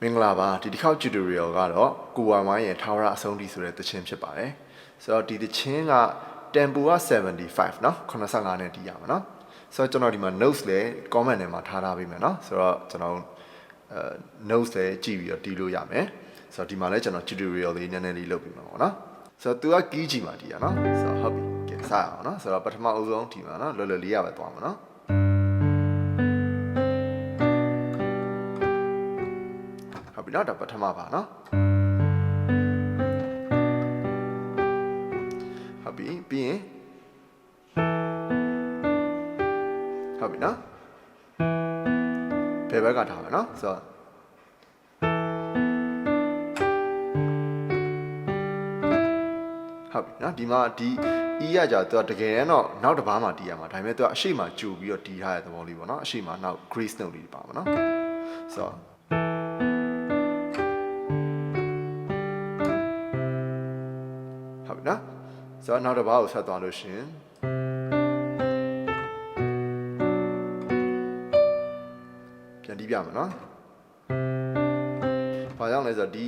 မင်္ဂလာပါဒီတစ်ခေါက် tutorial ကတော့ကိုဝါမိုင်းရဲ့ထာဝရအဆုံးထိဆိုတဲ့သချင်းဖြစ်ပါတယ်ဆိုတော့ဒီသချင်းက tempo က75เนาะ85နဲ့တီးရမှာเนาะဆိုတော့ကျွန်တော်ဒီမှာ notes လည်း comment ထဲမှာထားပေးမယ်เนาะဆိုတော့ကျွန်တော်notes လည်းကြည့်ပြီးတော့တီးလို့ရမယ်ဆိုတော့ဒီမှာလည်းကျွန်တော် tutorial လေးနည်းနည်းလေးလုပ်ပြီးမှာပေါ့เนาะဆိုတော့သူက key ကြီးမှာတီးရเนาะဆိုတော့ဟုတ်ပြီကဲစရအောင်เนาะဆိုတော့ပထမအဆုံးတီးမှာเนาะလွယ်လွယ်လေးရပဲသွားမှာเนาะဟုတ်ပြီเนาะဒါပထမပါเนาะဟုတ်ပြီပြီးရင်ဟုတ်ပြီเนาะဘယ်ဘက်ကထားမလဲเนาะဆိုတော့ဟုတ်ပြီเนาะဒီမှာဒီ E ရကြတော့တကယ်တော့နောက်တစ်ပါးမှာတီးရမှာဒါပေမဲ့သူကအရှိမကြိုပြီးတော့တီးထားတဲ့သဘောလေးပေါ့เนาะအရှိမနောက် grace note လေးပါပါเนาะဆိုတော့နော်ဆိုတော့နောက်တစ်ပါးကိုဆက်သွားလို့ရှင်ပြန်တီးပြမယ်နော်ဘာကြောင့်လဲဆိုတော့ဒီ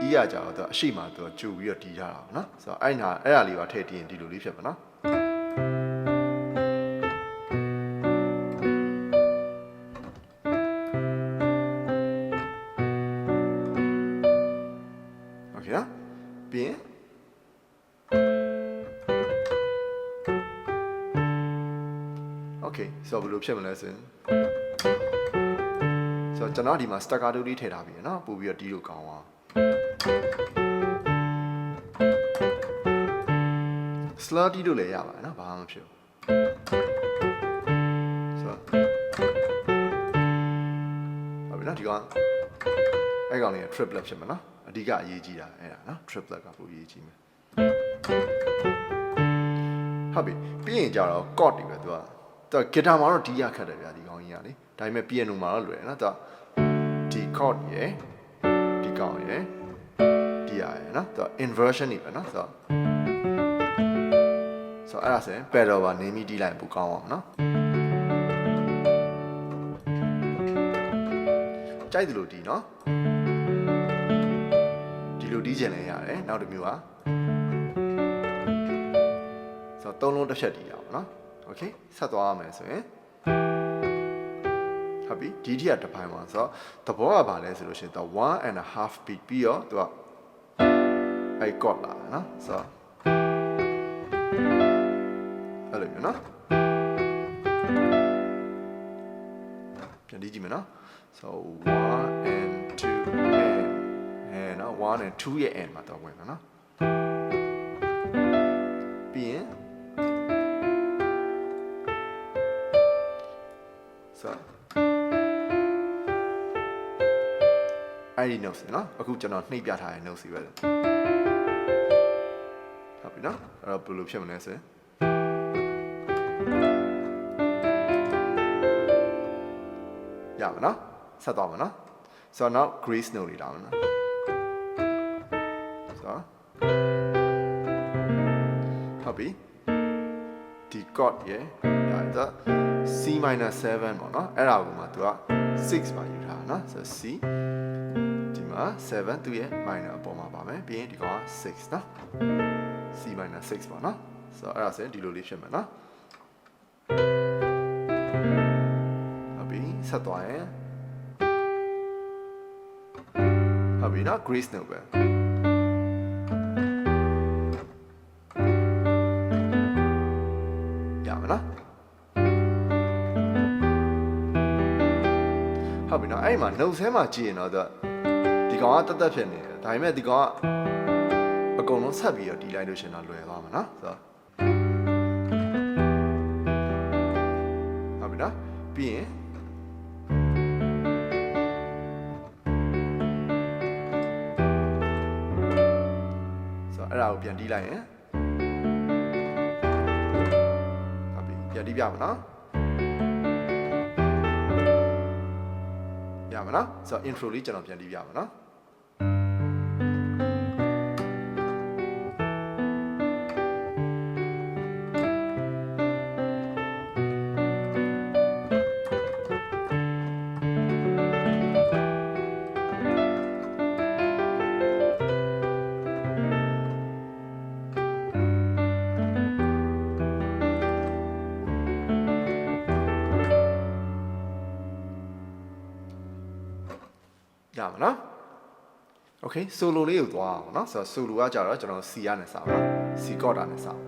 E ရကြတော့သူအရှိမသူကြိုပြီးတော့တီးထားတာနော်ဆိုတော့အဲ့ဒါလေးပါထည့်တီးရင်ဒီလိုလေးဖြစ်မှာနော်โอเคနော်ပြီးရင်ဆိုတော့ဘယ်လိုဖြစ်မလဲဆိုရင်ဆိုတော့ကျွန်တော်ဒီမှာ staccato လေးထည့်ထားပြီเนาะပို့ပြီးတော့တီးလို့ကောင်းသွား slur တီးလို့လည်းရပါတယ်เนาะဘာမှမဖြစ်ဘူးဆိုတော့ဟုတ်ပြီเนาะဒီကောင်အဲ့ကောင်လေးက triplet ဖြစ်မှာเนาะအဓိကအရေးကြီးတာအဲ့ဒါเนาะ triplet ကပိုအရေးကြီးမယ်ဟုတ်ပြီပြီးရင်ကြတော့ chord တွေပဲသူကတော့ဂီတာမှာတော့ဒီရခတ်တယ်ဗျာဒီကောင်ကြီးကလေဒါပေမဲ့ piano မှာတော့လွယ်တယ်နော်သူကဒီ chord ရယ်ဒီကောင်ရယ်ဒီရယ်နော်သူက inversion နေပဲနော်ဆိုတော့အဲ့ဒါဆိုရင် pedal ပါနေမိတီးလိုက်ပိုကောင်းအောင်နော်ကြိုက်တယ်လို့ဒီနော်ဒီလိုတီးချင်လည်းရတယ်နောက်တစ်မျိုးကဆိုတော့သုံးလုံးတစ်ဖြတ်တီးရအောင်နော်โอเคဆက်သွားရမယ်ဆိုရင်ဟုတ်ပြီဒီထိကတစ်ပိုင်းပါဆိုတော့သဘောကဘာလဲဆိုလို့ရှိရင်တော့ 1.5 beat ပြီးတော့သူကအဲ့ chord လာတယ်နော်ဆိုတော့အဲ့လိုမျိုးနော်ပြန်ဒီကြည့်မယ်နော် so 1 and 2 and နော်1 and 2ရဲ့ and မှာတော့ဝင်မယ်နော်ပြီးရင်အဲ့ဒီ notes เนาะအခုကျွန်တော်နှိပ်ပြထားတဲ့ notes တွေပဲဟုတ်ပြီเนาะအဲ့တော့ဘယ်လိုဖြစ်မလဲဆိုရင်ရမှာเนาะဆက်သွားမှာเนาะဆိုတော့နောက် grace note တွေလာမှာเนาะဆိုတော့ဟုတ်ပြီဒီ chord ရဲ့ဒါတော့ C minor 7ပေါ့เนาะအဲ့ဒါကိုမှသူက6ပါယူထားတာเนาะဆိုတော့ C 7သူရဲ့ minor အပေါ်မှာပါမယ်ပြီးရင်ဒီကောင်က6เนาะ C minor 6ပါเนาะဆိုတော့အဲ့ဒါဆိုရင်ဒီလိုလေးဖြစ်မယ်เนาะဟုတ်ပြီဆက်သွားရင်ဟုတ်ပြီเนาะ grace note ပဲရမယ်เนาะဟုတ်ပြီเนาะအဲ့ဒီမှာ note ဆဲမှာကြည့်ရင်တော့ဒီကောင်ကတက်ဖြစ်နေတယ်ဒါပေမဲ့ဒီကောင်ကအကုန်လုံးဆက်ပြီးတော့တီးလိုက်လို့ရှင်တော့လွယ်သွားမှာနော်ဆိုတော့ဟုတ်ပြီနော်ပြီးရင်ဆိုတော့အဲ့ဒါကိုပြန်တီးလိုက်ရင်ဟုတ်ပြီပြန်တီးပြမှာနော်ရမှာနော်ဆိုတော့ intro လေးကျွန်တော်ပြန်တီးပြမှာနော်ဟ ရမှာနော် Okay solo လေးကိုသွားအောင်နော်ဆိုတော့ solo ကကြတော့ကျွန်တော် C ရနဲ့စအောင်နော် C chord တာနဲ့စအောင်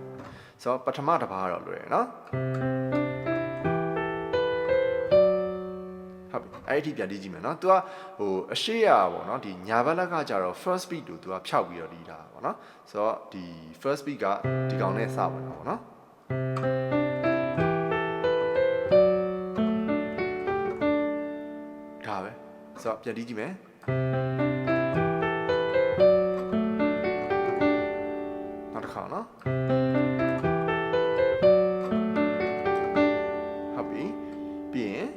ဆိုတော့ပထမတစ်ပါးတော့လွယ်နော်ဟုတ်ပြီအဲ့ဒီပြန်တီးကြည့်မယ်နော် तू ကဟိုအရှိရပေါ့နော်ဒီညာဘက်လက်ကကြတော့ first beat ကို तू ကဖြောက်ပြီးတော့တီးတာပေါ့နော်ဆိုတော့ဒီ first beat ကဒီကောင်နဲ့စပါတော့ပေါ့နော်ဒါပဲဆိုတော့ပြန်တီးကြည့်မယ်နောက်တစ်ခါနော်ဟုတ်ပြီပြီးရင်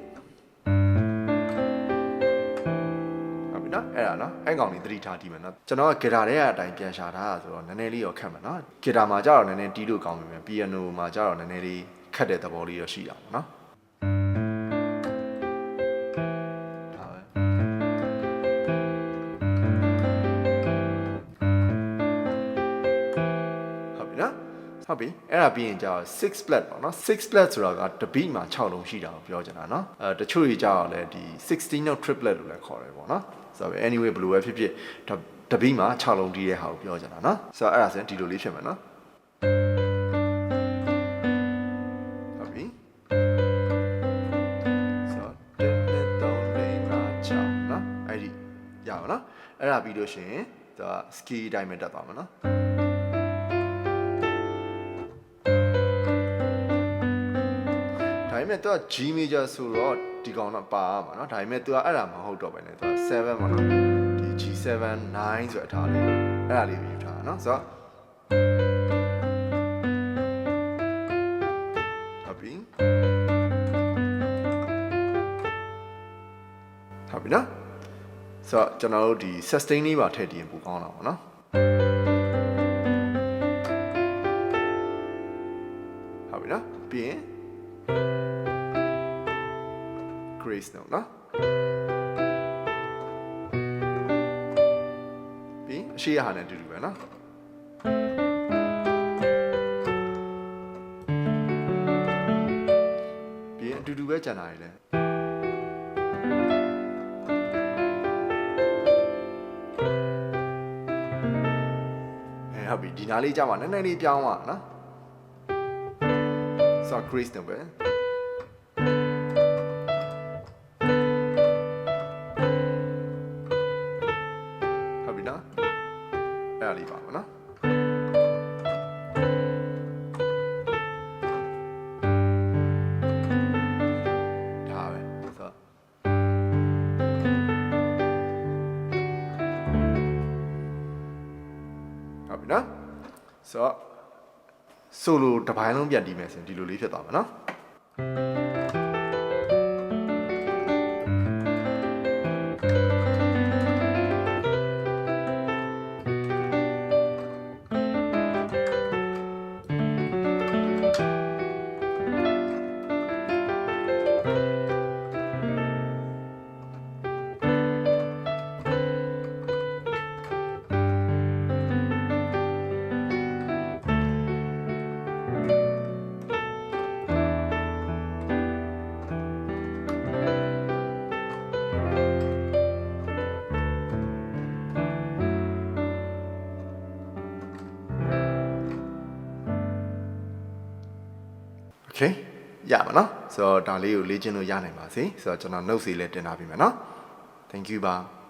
ဟုတ်ပြီနော်အဲ့ဒါနော်အဲ့ကောင်လေးသတိထားကြည့်မယ်နော်ကျွန်တော်ကဂီတာထဲကအတိုင်းပြန်ရှာထားတာဆိုတော့နည်းနည်းလေးရောခက်မယ်နော်ဂီတာမှာကြတော့နည်းနည်းတီးလို့ကောင်းပြီပဲပီယနိုမှာကြတော့နည်းနည်းလေးခက်တဲ့သဘောလေးတော့ရှိတာပေါ့နော်ဟုတ်ပြီအဲ့ဒါပြီးရင်ကြာ6 flat ပေါ့နော်6 flat ဆိုတာကတပိမှာ6လုံးရှိတာကိုပြောချင်တာနော်တချို့ကြီးကြာတော့လေဒီ16 note triplet လို့လည်းခေါ်တယ်ပေါ့နော်ဆိုတော့ anyway ဘယ်လိုပဲဖြစ်ဖြစ်တပိမှာ6လုံးတီးတဲ့ဟာကိုပြောချင်တာနော်ဆိုတော့အဲ့ဒါဆိုရင်ဒီလိုလေးဖြစ်မယ်နော်ဟုတ်ပြီဆိုတော့1 2 3 4 5 6နော်အဲ့ဒီရပါနော်အဲ့ဒါပြီးလို့ရှိရင်သူက ski အတိုင်းပဲတက်သွားမှာနော်ဒါပေမဲ့သူက G major ဆိုတော့ဒီကောင်တော့ပါရမှာเนาะဒါပေမဲ့သူကအဲ့ဒါမဟုတ်တော့ပဲねသူက7ပေါ့နော်ဒီ G7 9ဆိုတဲ့အထားလေးအဲ့ဒါလေးကိုယူထားတာเนาะဆိုတော့ဟုတ်ပြီဟုတ်ပြီเนาะဆိုတော့ကျွန်တော်တို့ဒီ sustain လေးပါထည့်တည်ရင်ပိုကောင်းတာပေါ့เนาะဟုတ်ပြီเนาะပြီးရင်grace နော်ပြီးအရှိရဟာနဲ့အတူတူပဲနော်ပြီးအတူတူပဲကျန်တာလေဟုတ်ပြီဒီနားလေးကြာမှာနည်းနည်းလေးပြောင်းပါနော်ဆို grace နော်ပဲအဲ့ဒါလေးပါမယ်နော်ဒါပဲဆိုဟုတ်ပြီနော်ဆိုဆိုလိုတစ်ပိုင်းလုံးပြန်တီးမယ်ဆိုရင်ဒီလိုလေးဖြစ်သွားမှာနော်Okay ရပါနော်ဆိုတော့ဒါလေးကိုလေ့ကျင့်လို့ရနိုင်ပါစေဆိုတော့ကျွန်တော် notes လေးလည်းတင်ထားပေးမယ်နော် Thank you ပါ